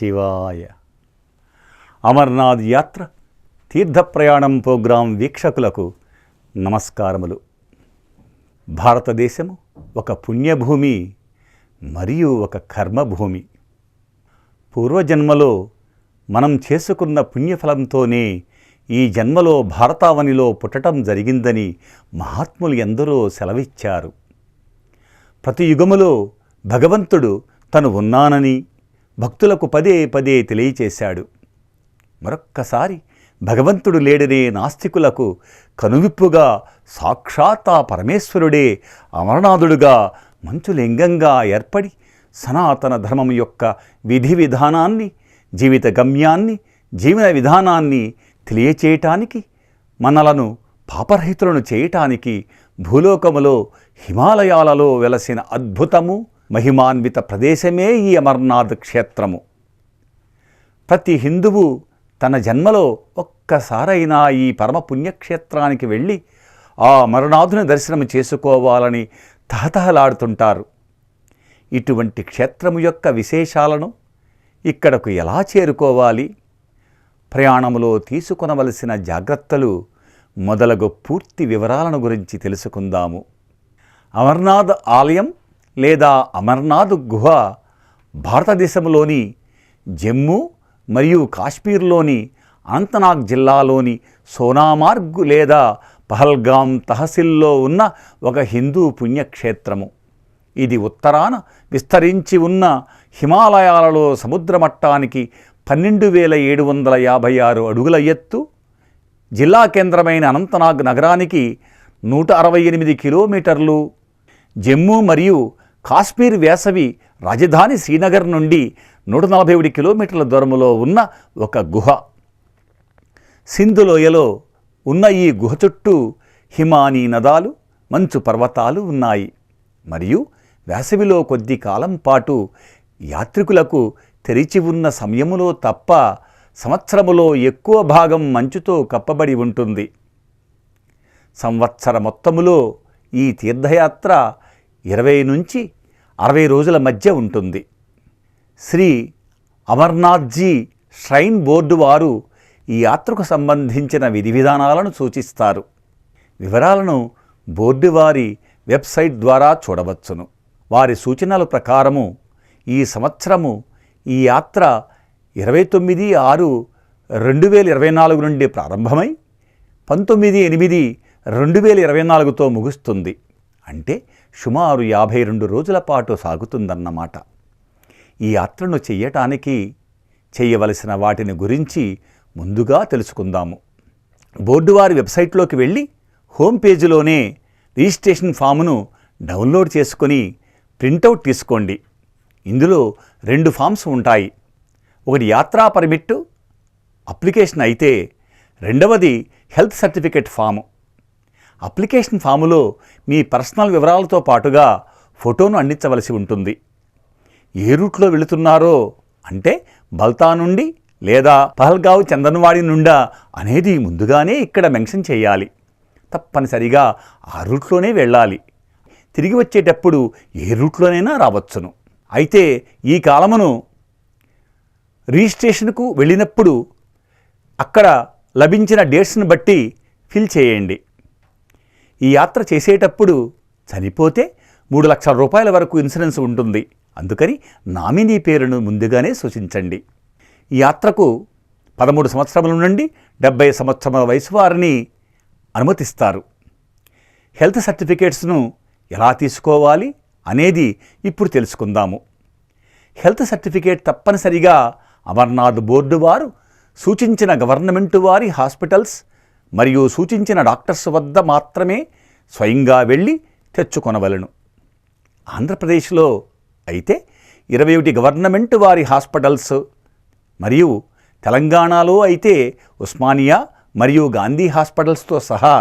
శివాయ. అమర్నాథ్ యాత్ర తీర్థప్రయాణం ప్రోగ్రాం వీక్షకులకు నమస్కారములు. భారతదేశము ఒక పుణ్యభూమి మరియు ఒక కర్మభూమి. పూర్వజన్మలో మనం చేసుకున్న పుణ్యఫలంతోనే ఈ జన్మలో భారతావనిలో పుట్టడం జరిగిందని మహాత్ములు ఎందరో సెలవిచ్చారు. ప్రతి యుగములో భగవంతుడు తను ఉన్నానని భక్తులకు పదే పదే తెలియచేశాడు. మరొక్కసారి భగవంతుడు లేడనే నాస్తికులకు కనువిప్పుగా సాక్షాత్ ఆ పరమేశ్వరుడే అమరనాథుడుగా మంచులింగంగా ఏర్పడి సనాతన ధర్మం యొక్క విధి విధానాన్ని, జీవిత గమ్యాన్ని, జీవన విధానాన్ని తెలియచేయటానికి, మనలను పాపరహితులను చేయటానికి భూలోకములో హిమాలయాలలో వెలసిన అద్భుతము మహిమాన్విత ప్రదేశమే ఈ అమర్నాథ్ క్షేత్రము. ప్రతి హిందువు తన జన్మలో ఒక్కసారైనా ఈ పరమ పుణ్యక్షేత్రానికి వెళ్ళి ఆ అమరనాథుని దర్శనం చేసుకోవాలని తహతహలాడుతుంటారు. ఇటువంటి క్షేత్రము యొక్క విశేషాలను, ఇక్కడకు ఎలా చేరుకోవాలి, ప్రయాణములో తీసుకొనవలసిన జాగ్రత్తలు మొదలగు పూర్తి వివరాలను గురించి తెలుసుకుందాము. అమర్నాథ్ ఆలయం లేదా అమర్నాథ్ గుహ భారతదేశంలోని జమ్మూ మరియు కాశ్మీర్లోని అనంతనాగ్ జిల్లాలోని సోనామార్గ్ లేదా పహల్గాం తహసీల్లో ఉన్న ఒక హిందూ పుణ్యక్షేత్రము. ఇది ఉత్తరాన విస్తరించి ఉన్న హిమాలయాలలో సముద్ర మట్టానికి 12,756 అడుగుల ఎత్తు, జిల్లా కేంద్రమైన అనంతనాగ్ నగరానికి 168 కిలోమీటర్లు, జమ్మూ మరియు కాశ్మీర్ వేసవి రాజధాని శ్రీనగర్ నుండి 141 కిలోమీటర్ల దూరంలో ఉన్న ఒక గుహ. సింధు లోయలో ఉన్న ఈ గుహ చుట్టూ హిమానీ నదాలు, మంచు పర్వతాలు ఉన్నాయి. మరియు వేసవిలో కొద్ది కాలం పాటు యాత్రికులకు తెరిచి ఉన్న సమయములో తప్ప సంవత్సరములో ఎక్కువ భాగం మంచుతో కప్పబడి ఉంటుంది. సంవత్సర మొత్తములో ఈ తీర్థయాత్ర 20 నుంచి 60 రోజుల మధ్య ఉంటుంది. శ్రీ అమర్నాథ్జీ శ్రైన్ బోర్డు వారు ఈ యాత్రకు సంబంధించిన విధి విధానాలను సూచిస్తారు. వివరాలను బోర్డు వారి వెబ్సైట్ ద్వారా చూడవచ్చును. వారి సూచనల ప్రకారము ఈ సంవత్సరము ఈ యాత్ర 29/6/2024 నుండి ప్రారంభమై 19/8/2024తో ముగుస్తుంది. అంటే సుమారు 52 రోజుల పాటు సాగుతుందన్నమాట. ఈ యాత్రను చెయ్యటానికి చేయవలసిన వాటిని గురించి ముందుగా తెలుసుకుందాము. బోర్డు వారి వెబ్సైట్లోకి వెళ్ళి హోమ్ పేజీలోనే రిజిస్ట్రేషన్ ఫామును డౌన్లోడ్ చేసుకొని ప్రింటౌట్ తీసుకోండి. ఇందులో 2 ఫామ్స్ ఉంటాయి. ఒకటి యాత్రా పర్మిట్ అప్లికేషన్ అయితే, రెండవది హెల్త్ సర్టిఫికేట్ ఫాము. అప్లికేషన్ ఫాములో మీ పర్సనల్ వివరాలతో పాటుగా ఫోటోను అందించవలసి ఉంటుంది. ఏ రూట్లో వెళుతున్నారో, అంటే బల్తా నుండి లేదా పహల్గావ్ చందన్వాడి నుండా అనేది ముందుగానే ఇక్కడ మెన్షన్ చేయాలి. తప్పనిసరిగా ఆ రూట్లోనే వెళ్ళాలి. తిరిగి వచ్చేటప్పుడు ఏ రూట్లోనైనా రావచ్చును. అయితే ఈ కాలమును రిజిస్ట్రేషన్కు వెళ్ళినప్పుడు అక్కడ లభించిన డేట్స్ను బట్టి ఫిల్ చేయండి. ఈ యాత్ర చేసేటప్పుడు చనిపోతే 3 లక్షల రూపాయల వరకు ఇన్సూరెన్స్ ఉంటుంది. అందుకని నామినీ పేరును ముందుగానే సూచించండి. ఈ యాత్రకు 13 సంవత్సరముల నుండి 70 సంవత్సరాల వయసు వారిని అనుమతిస్తారు. హెల్త్ సర్టిఫికేట్స్ను ఎలా తీసుకోవాలి అనేది ఇప్పుడు తెలుసుకుందాము. హెల్త్ సర్టిఫికేట్ తప్పనిసరిగా అమర్నాథ్ బోర్డు వారు సూచించిన గవర్నమెంటు వారి హాస్పిటల్స్ మరియు సూచించిన డాక్టర్స్ వద్ద మాత్రమే స్వయంగా వెళ్ళి తెచ్చుకొనవలను. ఆంధ్రప్రదేశ్లో అయితే 21 గవర్నమెంట్ వారి హాస్పిటల్స్ మరియు తెలంగాణలో అయితే ఉస్మానియా మరియు గాంధీ హాస్పిటల్స్తో సహా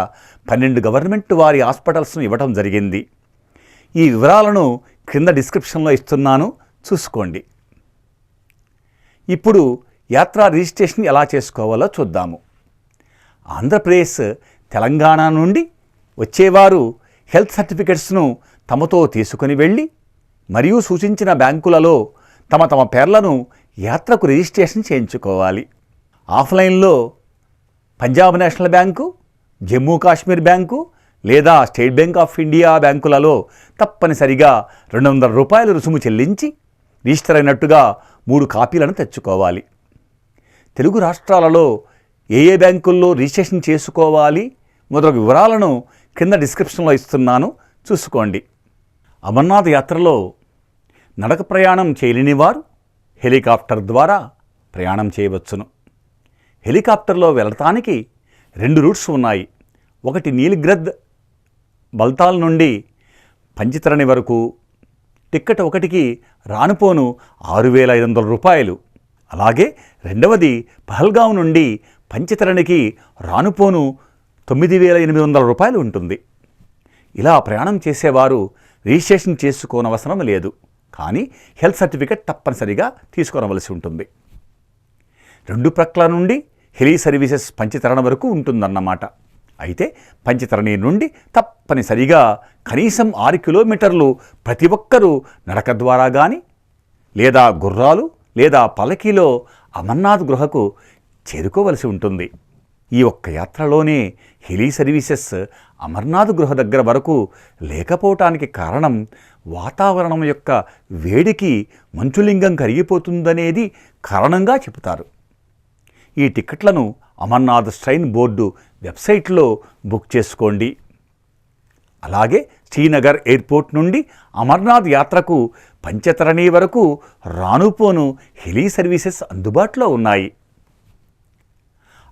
12 గవర్నమెంట్ వారి హాస్పిటల్స్ను ఇవ్వడం జరిగింది. ఈ వివరాలను క్రింద డిస్క్రిప్షన్లో ఇస్తున్నాను, చూసుకోండి. ఇప్పుడు యాత్రా రిజిస్ట్రేషన్ ఎలా చేసుకోవాలో చూద్దాము. ఆంధ్రప్రదేశ్, తెలంగాణ నుండి వచ్చేవారు హెల్త్ సర్టిఫికెట్స్ను తమతో తీసుకుని వెళ్ళి మరియు సూచించిన బ్యాంకులలో తమ పేర్లను యాత్రకు రిజిస్ట్రేషన్ చేయించుకోవాలి. ఆఫ్లైన్లో Punjab national bank, Jammu Kashmir bank లేదా స్టేట్ బ్యాంక్ ఆఫ్ ఇండియా బ్యాంకులలో తప్పనిసరిగా 200 రూపాయల రుసుము చెల్లించి రిజిస్టర్ అయినట్టుగా 3 కాపీలను తెచ్చుకోవాలి. తెలుగు రాష్ట్రాలలో ఏ బ్యాంకుల్లో రిజిస్ట్రేషన్ చేసుకోవాలి మొదలగు వివరాలను కింద డిస్క్రిప్షన్లో ఇస్తున్నాను, చూసుకోండి. అమర్నాథ్ యాత్రలో నడక ప్రయాణం చేయలేని వారు హెలికాప్టర్ ద్వారా ప్రయాణం చేయవచ్చును. హెలికాప్టర్లో వెళ్ళటానికి 2 రూట్స్ ఉన్నాయి. ఒకటి నీల్గిరిద్ బల్తాల్ నుండి పంచతరణి వరకు. టిక్కెట్ ఒకటికి రానుపోను 6,500 రూపాయలు. అలాగే రెండవది పహల్గాం నుండి పంచతరణికి రానుపోను 9,800 రూపాయలు ఉంటుంది. ఇలా ప్రయాణం చేసేవారు రిజిస్ట్రేషన్ చేసుకోనవసరం లేదు, కానీ హెల్త్ సర్టిఫికెట్ తప్పనిసరిగా తీసుకొనవలసి ఉంటుంది. 2 ప్రక్కల నుండి హెలి సర్వీసెస్ పంచతరణ వరకు ఉంటుందన్నమాట. అయితే పంచతరణి నుండి తప్పనిసరిగా కనీసం 6 కిలోమీటర్లు ప్రతి ఒక్కరూ నడక ద్వారా కానీ లేదా గుర్రాలు లేదా పల్లకీలో అమర్నాథ్ గుహకు చేరుకోవలసి ఉంటుంది. ఈ ఒక్క యాత్రలోనే హెలి సర్వీసెస్ అమర్నాథ్ గుహ దగ్గర వరకు లేకపోవటానికి కారణం వాతావరణం యొక్క వేడికి మంచులింగం కరిగిపోతుందనేది కారణంగా చెబుతారు. ఈ టికెట్లను అమర్నాథ్ శ్రైన్ బోర్డు వెబ్సైట్లో బుక్ చేసుకోండి. అలాగే శ్రీనగర్ ఎయిర్పోర్ట్ నుండి అమర్నాథ్ యాత్రకు పంచతరణి వరకు రానుపోను హెలి సర్వీసెస్ అందుబాటులో ఉన్నాయి.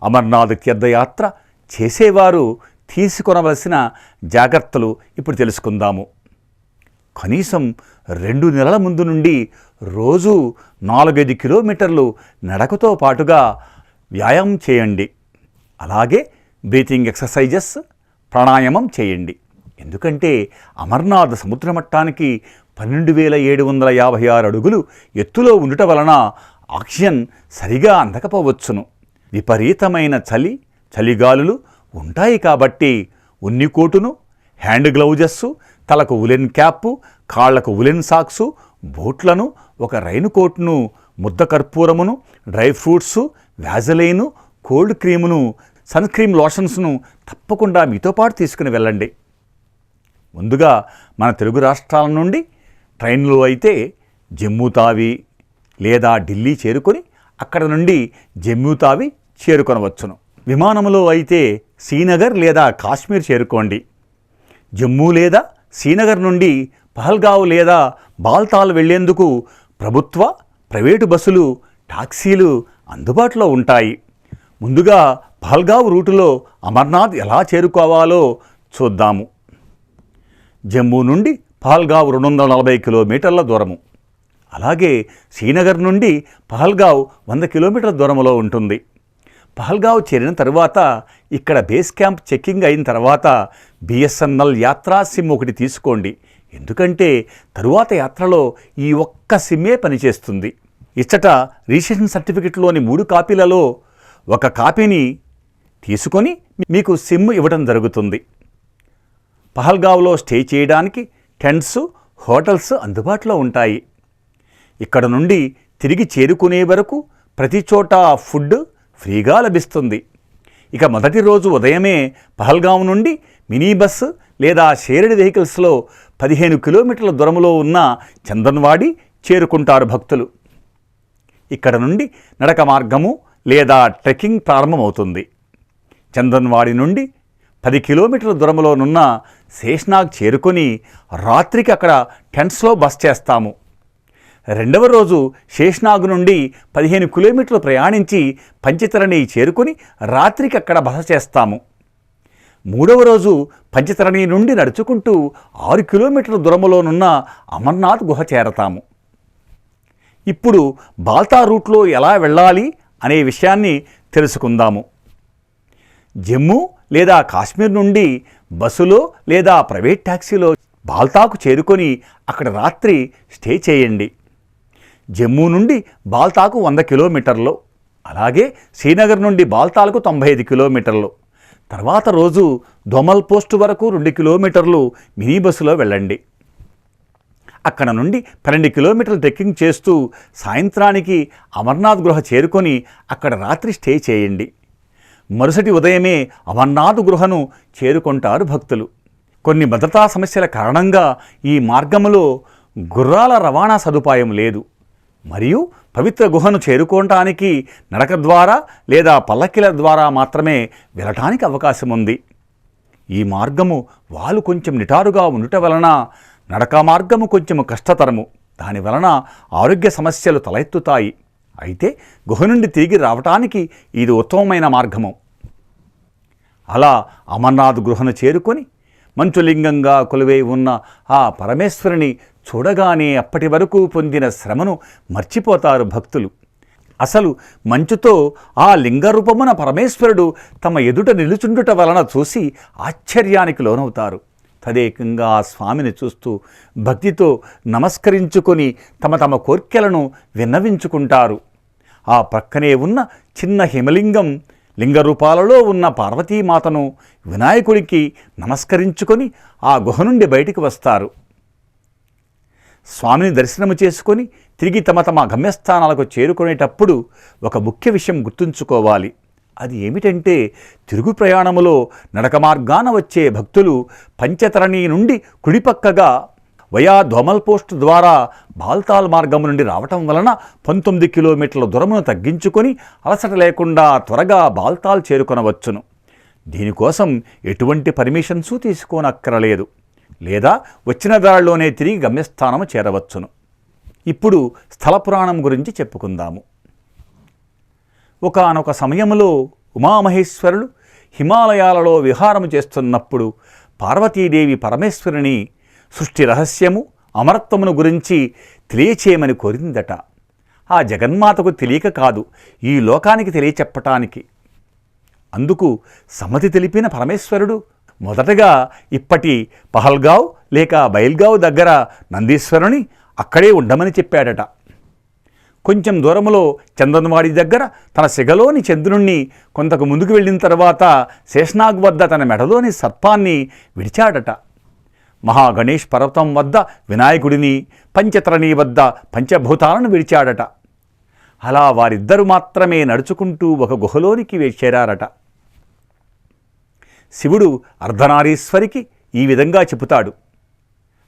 అమర్నాథ్ తీర్థయాత్ర చేసేవారు తీసుకొనవలసిన జాగ్రత్తలు ఇప్పుడు తెలుసుకుందాము. కనీసం 2 నెలల ముందు నుండి రోజు 4-5 కిలోమీటర్లు నడకతో పాటుగా వ్యాయామం చేయండి. అలాగే బ్రీతింగ్ ఎక్సర్సైజెస్, ప్రాణాయామం చేయండి. ఎందుకంటే అమర్నాథ్ సముద్ర మట్టానికి 12,756 అడుగులు ఎత్తులో ఉండటం వలన ఆక్సిజన్ సరిగా అందకపోవచ్చును. విపరీతమైన చలిగాలులు ఉంటాయి కాబట్టి ఉన్నికోటును, హ్యాండ్ గ్లౌజెస్, తలకు ఉలెన్ క్యాప్, కాళ్లకు ఉలెన్ సాక్సు, బూట్లను, ఒక రైన్ కోట్ను, ముద్ద కర్పూరమును, డ్రై ఫ్రూట్స్, వ్యాజలైను, కోల్డ్ క్రీమును, సన్ క్రీమ్ లోషన్స్ను తప్పకుండా మీతో పాటు తీసుకుని వెళ్ళండి. ముందుగా మన తెలుగు రాష్ట్రాల నుండి ట్రైన్లో అయితే జమ్మూ తావి లేదా ఢిల్లీ చేరుకొని అక్కడ నుండి జమ్మూ తావి చేరుకొనవచ్చును. విమానంలో అయితే శ్రీనగర్ లేదా కాశ్మీర్ చేరుకోండి. జమ్మూ లేదా శ్రీనగర్ నుండి పహల్గావ్ లేదా బాల్తాల్ వెళ్లేందుకు ప్రభుత్వ, ప్రైవేటు బస్సులు, టాక్సీలు అందుబాటులో ఉంటాయి. ముందుగా పహల్గావ్ రూటులో అమర్నాథ్ ఎలా చేరుకోవాలో చూద్దాము. జమ్మూ నుండి పహల్గావ్ 240 కిలోమీటర్ల దూరము. అలాగే శ్రీనగర్ నుండి పహల్గావ్ 100 కిలోమీటర్ల దూరంలో ఉంటుంది. పహల్గావ్ చేరిన తరువాత ఇక్కడ బేస్ క్యాంప్ చెక్కింగ్ అయిన తర్వాత బిఎస్ఎన్ఎల్ యాత్రా సిమ్ ఒకటి తీసుకోండి. ఎందుకంటే తరువాత యాత్రలో ఈ ఒక్క సిమ్మే పనిచేస్తుంది. ఇచ్చట రిజిస్ట్రేషన్ సర్టిఫికెట్లోని 3 కాపీలలో ఒక కాపీని తీసుకొని మీకు సిమ్ ఇవ్వడం జరుగుతుంది. పహల్గావ్లో స్టే చేయడానికి టెంట్స్, హోటల్స్ అందుబాటులో ఉంటాయి. ఇక్కడ నుండి తిరిగి చేరుకునే వరకు ప్రతి చోట ఫుడ్ ఫ్రీగా లభిస్తుంది. ఇక మొదటి రోజు ఉదయమే పహల్గావ్ నుండి మినీ బస్ లేదా షేర్డ్ వెహికల్స్లో 15 కిలోమీటర్ల దూరంలో ఉన్న చందన్వాడి చేరుకుంటారు భక్తులు. ఇక్కడ నుండి నడక మార్గము లేదా ట్రెక్కింగ్ ప్రారంభమవుతుంది. చందన్వాడి నుండి 10 కిలోమీటర్ల దూరంలోనున్న శేష్నాగ్ చేరుకొని రాత్రికి అక్కడ టెంట్స్లో బస చేస్తాము. రెండవ రోజు శేష్నాగ్ నుండి 15 కిలోమీటర్లు ప్రయాణించి పంచతరణి చేరుకొని రాత్రికి అక్కడ బస చేస్తాము. మూడవ రోజు పంచతరణి నుండి నడుచుకుంటూ 6 కిలోమీటర్ల దూరంలోనున్న అమర్నాథ్ గుహ చేరతాము. ఇప్పుడు బాల్తా రూట్లో ఎలా వెళ్ళాలి అనే విషయాన్ని తెలుసుకుందాము. జమ్మూ లేదా కాశ్మీర్ నుండి బస్సులో లేదా ప్రైవేట్ ట్యాక్సీలో బాల్తాకు చేరుకొని అక్కడ రాత్రి స్టే చేయండి. జమ్మూ నుండి బాల్తాకు 100 కిలోమీటర్లు, అలాగే శ్రీనగర్ నుండి బాల్తాలకు 95 కిలోమీటర్లు. తర్వాత రోజు దోమల్ పోస్ట్ వరకు 2 కిలోమీటర్లు మినీ బస్సులో వెళ్ళండి. అక్కడ నుండి 12 కిలోమీటర్లు ట్రెక్కింగ్ చేస్తూ సాయంత్రానికి అమర్నాథ్ గృహ చేరుకొని అక్కడ రాత్రి స్టే చేయండి. మరుసటి ఉదయమే అమర్నాథ్ గృహను చేరుకుంటారు భక్తులు. కొన్ని భద్రతా సమస్యల కారణంగా ఈ మార్గములో గుర్రాల రవాణా సదుపాయం లేదు మరియు పవిత్ర గుహను చేరుకోవటానికి నడక ద్వారా లేదా పల్లకిల ద్వారా మాత్రమే వెళ్ళటానికి అవకాశం ఉంది. ఈ మార్గము వాలు కొంచెం నిటారుగా ఉండటం వలన నడక మార్గము కొంచెం కష్టతరము. దానివలన ఆరోగ్య సమస్యలు తలెత్తుతాయి. అయితే గుహ నుండి తిరిగి రావటానికి ఇది ఉత్తమమైన మార్గము. అలా అమర్నాథ్ గృహను చేరుకొని మంచులింగంగా కొలువై ఉన్న ఆ పరమేశ్వరుని చూడగానే అప్పటి వరకు పొందిన శ్రమను మర్చిపోతారు భక్తులు. అసలు మంచుతో ఆ లింగరూపమున పరమేశ్వరుడు తమ ఎదుట నిలుచుండుట వలన చూసి ఆశ్చర్యానికి లోనవుతారు. తదేకంగా ఆ స్వామిని చూస్తూ భక్తితో నమస్కరించుకొని తమ తమ కోర్కెలను విన్నవించుకుంటారు. ఆ ప్రక్కనే ఉన్న చిన్న హిమలింగం లింగరూపాలలో ఉన్న పార్వతీమాతను వినాయకుడికి నమస్కరించుకొని ఆ గుహ నుండి బయటికి వస్తారు. స్వామిని దర్శనము చేసుకొని తిరిగి తమ తమ గమ్యస్థానాలకు చేరుకునేటప్పుడు ఒక ముఖ్య విషయం గుర్తుంచుకోవాలి. అది ఏమిటంటే తిరుగు ప్రయాణములో నడక మార్గాన వచ్చే భక్తులు పంచతరణి నుండి కుడిపక్కగా వయా ధోమల్ పోస్ట్ ద్వారా బాల్తాల్ మార్గం నుండి రావటం వలన 19 కిలోమీటర్ల దూరమును తగ్గించుకొని అలసట లేకుండా త్వరగా బాల్తాల్ చేరుకొనవచ్చును. దీనికోసం ఎటువంటి పర్మిషన్సు తీసుకోనక్కరలేదు, లేదా వచ్చిన దారిలోనే తిరిగి గమ్యస్థానము చేరవచ్చును. ఇప్పుడు స్థల పురాణం గురించి చెప్పుకుందాము. ఒకానొక సమయంలో ఉమామహేశ్వరులు హిమాలయాలలో విహారము చేస్తున్నప్పుడు పార్వతీదేవి పరమేశ్వరుని సృష్టి రహస్యము అమరత్వమును గురించి తెలియచేయమని కోరిందట. ఆ జగన్మాతకు తెలియక కాదు, ఈ లోకానికి తెలియచెప్పటానికి. అందుకు సమ్మతి తెలిపిన పరమేశ్వరుడు మొదటగా ఇప్పటి పహల్గావ్ లేక బైల్గావ్ దగ్గర నందీశ్వరుని అక్కడే ఉండమని చెప్పాడట. కొంచెం దూరంలో చందన్వాడి దగ్గర తన సిగలోని చంద్రుణ్ణి, కొంతకు ముందుకు వెళ్ళిన తర్వాత శేషనాగ్ వద్ద తన మెడలోని సర్పాన్ని విడిచాడట. మహాగణేష్ పర్వతం వద్ద వినాయకుడిని, పంచతరణి వద్ద పంచభూతాలను విడిచాడట. అలా వారిద్దరు మాత్రమే నడుచుకుంటూ ఒక గుహలోనికి చేరారట. శివుడు అర్ధనారీశ్వరికి ఈ విధంగా చెబుతాడు: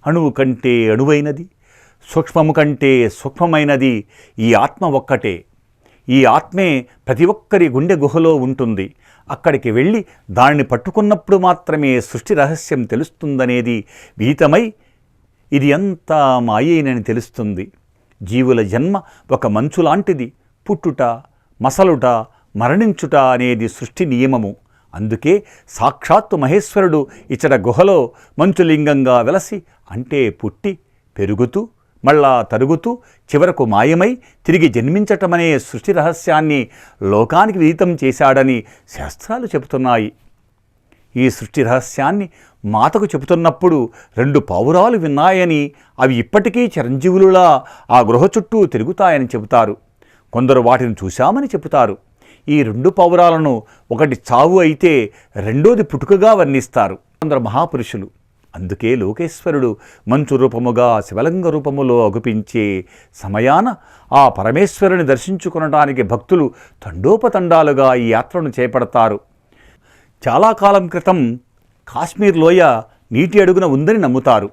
అణువు కంటే అణువైనది, సూక్ష్మము కంటే సూక్ష్మమైనది ఈ ఆత్మ ఒక్కటే. ఈ ఆత్మే ప్రతి ఒక్కరి గుండె గుహలో ఉంటుంది. అక్కడికి వెళ్ళి దానిని పట్టుకున్నప్పుడు మాత్రమే సృష్టి రహస్యం తెలుస్తుందనేది విహితమై ఇది ఎంత మాయేనని తెలుస్తుంది. జీవుల జన్మ ఒక మంచు లాంటిది. పుట్టుట, మసలుట, మరణించుట అనేది సృష్టి నియమము. అందుకే సాక్షాత్తు మహేశ్వరుడు ఇచ్చట గుహలో మంచులింగంగా వెలసి, అంటే పుట్టి పెరుగుతూ మళ్ళా తరుగుతూ చివరకు మాయమై తిరిగి జన్మించటమనే సృష్టి రహస్యాన్ని లోకానికి విదితం చేశాడని శాస్త్రాలు చెబుతున్నాయి. ఈ సృష్టి రహస్యాన్ని మాతకు చెబుతున్నప్పుడు 2 పావురాలు విన్నాయని, అవి ఇప్పటికీ చిరంజీవులులా ఆ గృహ చుట్టూ తిరుగుతాయని చెబుతారు. కొందరు వాటిని చూశామని చెబుతారు. ఈ 2 పావురాలను ఒకటి చావు అయితే రెండోది పుట్టుకగా వర్ణిస్తారు కొందరు మహాపురుషులు. అందుకే లోకేశ్వరుడు మంచు రూపముగా శివలింగ రూపములో అగుపించే సమయాన ఆ పరమేశ్వరుని దర్శించుకొనడానికి భక్తులు తండోపతండాలుగా ఈ యాత్రను చేపడతారు. చాలా కాలం క్రితం కాశ్మీర్ లోయ నీటి అడుగున ఉందని నమ్ముతారు.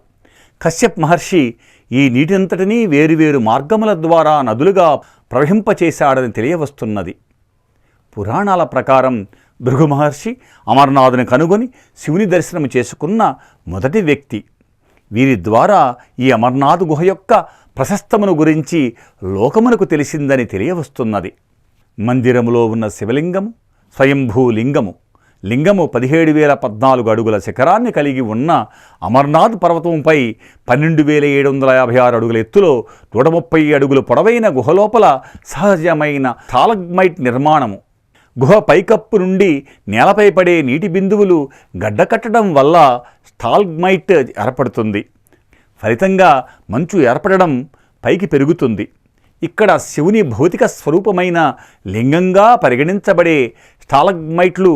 కశ్యప్ మహర్షి ఈ నీటినంతటినీ వేరువేరు మార్గముల ద్వారా నదులుగా ప్రవహింపచేశాడని తెలియవస్తున్నది. పురాణాల ప్రకారం భృగు మహర్షి అమర్నాథుని కనుగొని శివుని దర్శనం చేసుకున్న మొదటి వ్యక్తి. వీరి ద్వారా ఈ అమర్నాథ్ గుహ యొక్క ప్రశస్తమును గురించి లోకమునకు తెలిసిందని తెలియవస్తున్నది. మందిరములో ఉన్న శివలింగము స్వయంభూలింగము. లింగము 17,014 అడుగుల శిఖరాన్ని కలిగి ఉన్న అమర్నాథ్ పర్వతంపై 12,756 అడుగుల ఎత్తులో 130 అడుగుల పొడవైన గుహలోపల సహజమైన స్టాలగ్మైట్ నిర్మాణము. గుహ పైకప్పు నుండి నేలపై పడే నీటి బిందువులు గడ్డకట్టడం వల్ల స్టాలగ్మైట్ ఏర్పడుతుంది. ఫలితంగా మంచు ఏర్పడడం పైకి పెరుగుతుంది. ఇక్కడ శివుని భౌతిక స్వరూపమైన లింగంగా పరిగణించబడే స్టాలగ్మైట్లు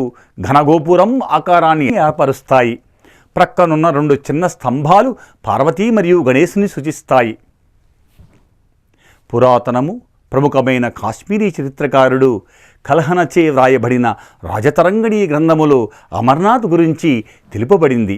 ఘనగోపురం ఆకారాన్ని ఏర్పరుస్తాయి. ప్రక్కనున్న 2 చిన్న స్తంభాలు పార్వతీ మరియు గణేశుని సూచిస్తాయి. పురాతనము ప్రముఖమైన కాశ్మీరీ చరిత్రకారుడు కల్హనచే వ్రాయబడిన రాజతరంగిణి గ్రంథములో అమర్నాథ్ గురించి తెలుపబడింది.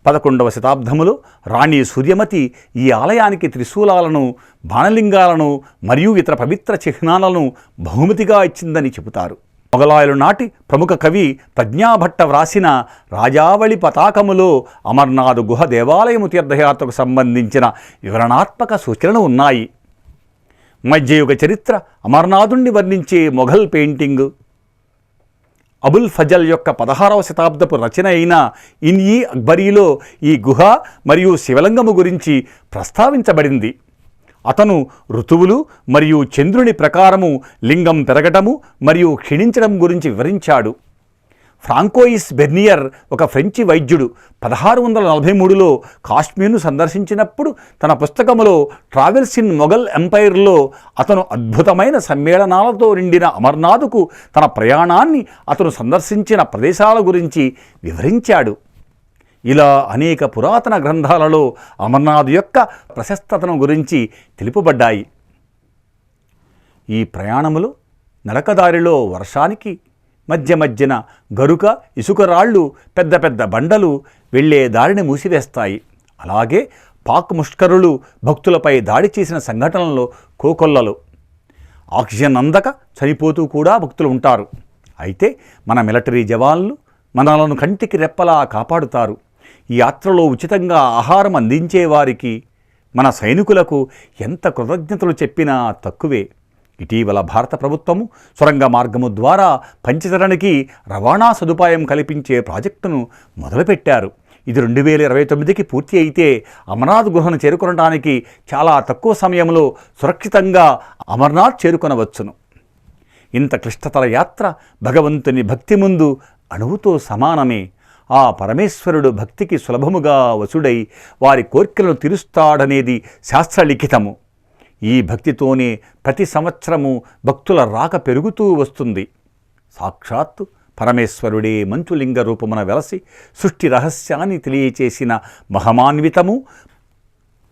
11వ శతాబ్దములో రాణి సూర్యమతి ఈ ఆలయానికి త్రిశూలాలను, బాణలింగాలను మరియు ఇతర పవిత్ర చిహ్నాలను బహుమతిగా ఇచ్చిందని చెబుతారు. మొఘలాయుల నాటి ప్రముఖ కవి ప్రజ్ఞాభట్ట వ్రాసిన రాజావళి పతాకములో అమర్నాథ్ గుహ దేవాలయము తీర్థయాత్రకు సంబంధించిన వివరణాత్మక సూచనలు ఉన్నాయి. మధ్యయుగ చరిత్ర అమర్నాథుణ్ణి వర్ణించే మొఘల్ పెయింటింగ్ అబుల్ ఫజల్ యొక్క 16వ శతాబ్దపు రచన అయిన ఇన్-ఇ-అక్బరీలో ఈ గుహ మరియు శివలింగము గురించి ప్రస్తావించబడింది. అతను ఋతువులు మరియు చంద్రుని ప్రకారము లింగం పెరగటము మరియు క్షీణించడం గురించి వివరించాడు. ఫ్రాంకోయిస్ బెర్నియర్, ఒక ఫ్రెంచి వైద్యుడు, 1643లో కాశ్మీర్ను సందర్శించినప్పుడు తన పుస్తకములో ట్రావెల్స్ ఇన్ మొఘల్ ఎంపైర్లో అతను అద్భుతమైన సమ్మేళనాలతో నిండిన అమర్నాథ్కు తన ప్రయాణాన్ని, అతను సందర్శించిన ప్రదేశాల గురించి వివరించాడు. ఇలా అనేక పురాతన గ్రంథాలలో అమర్నాథ్ యొక్క ప్రశస్తతను గురించి తెలుపబడ్డాయి. ఈ ప్రయాణములో నడకదారిలో వర్షానికి మధ్యన గరుక, ఇసుక రాళ్ళు, పెద్ద పెద్ద బండలు వెళ్లే దారిని మూసివేస్తాయి. అలాగే పాక్ ముష్కరులు భక్తులపై దాడి చేసిన సంఘటనలో కోకొల్లలు. ఆక్సిజన్ అందక చనిపోతూ కూడా భక్తులు ఉంటారు. అయితే మన మిలిటరీ జవాన్లు మనలను కంటికి రెప్పలా కాపాడుతారు. ఈ యాత్రలో ఉచితంగా ఆహారం అందించేవారికి, మన సైనికులకు ఎంత కృతజ్ఞతలు చెప్పినా తక్కువే. ఇటీవల భారత ప్రభుత్వము సొరంగ మార్గము ద్వారా పంచతరణికి రవాణా సదుపాయం కల్పించే ప్రాజెక్టును మొదలుపెట్టారు. ఇది 2029కి పూర్తి అయితే అమర్నాథ్ గుహను చేరుకొనడానికి చాలా తక్కువ సమయంలో సురక్షితంగా అమర్నాథ్ చేరుకొనవచ్చును. ఇంత క్లిష్టతర యాత్ర భగవంతుని భక్తి ముందు అణువుతో సమానమే. ఆ పరమేశ్వరుడు భక్తికి సులభముగా వసుడై వారి కోర్కెలను తీరుస్తాడనేది శాస్త్రలిఖితము. ఈ భక్తితోనే ప్రతి సంవత్సరము భక్తుల రాక పెరుగుతూ వస్తుంది. సాక్షాత్తు పరమేశ్వరుడే మంచులింగ రూపమున వెలసి సృష్టి రహస్యాన్ని తెలియచేసిన మహమాన్వితము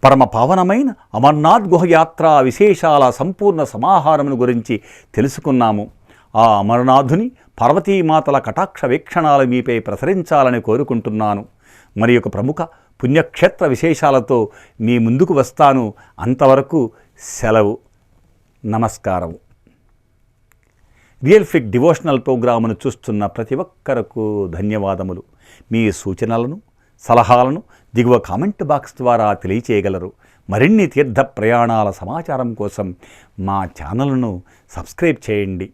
పరమ పావనమైన అమర్నాథ్ గుహయాత్ర విశేషాల సంపూర్ణ సమాహారమును గురించి తెలుసుకున్నాము. ఆ అమర్నాథుని పార్వతీమాతల కటాక్ష వీక్షణాలు మీపై ప్రసరించాలని కోరుకుంటున్నాను. మరి ఒక ప్రముఖ పుణ్యక్షేత్ర విశేషాలతో మీ ముందుకు వస్తాను. అంతవరకు సెలవు. నమస్కారం. రియల్ ఫిక్ డివోషనల్ ప్రోగ్రామును చూస్తున్న ప్రతి ఒక్కరకు ధన్యవాదములు. మీ సూచనలను, సలహాలను దిగువ కామెంట్ బాక్స్ ద్వారా తెలియచేయగలరు. మరిన్ని తీర్థ ప్రయాణాల సమాచారం కోసం మా ఛానల్ను సబ్స్క్రైబ్ చేయండి.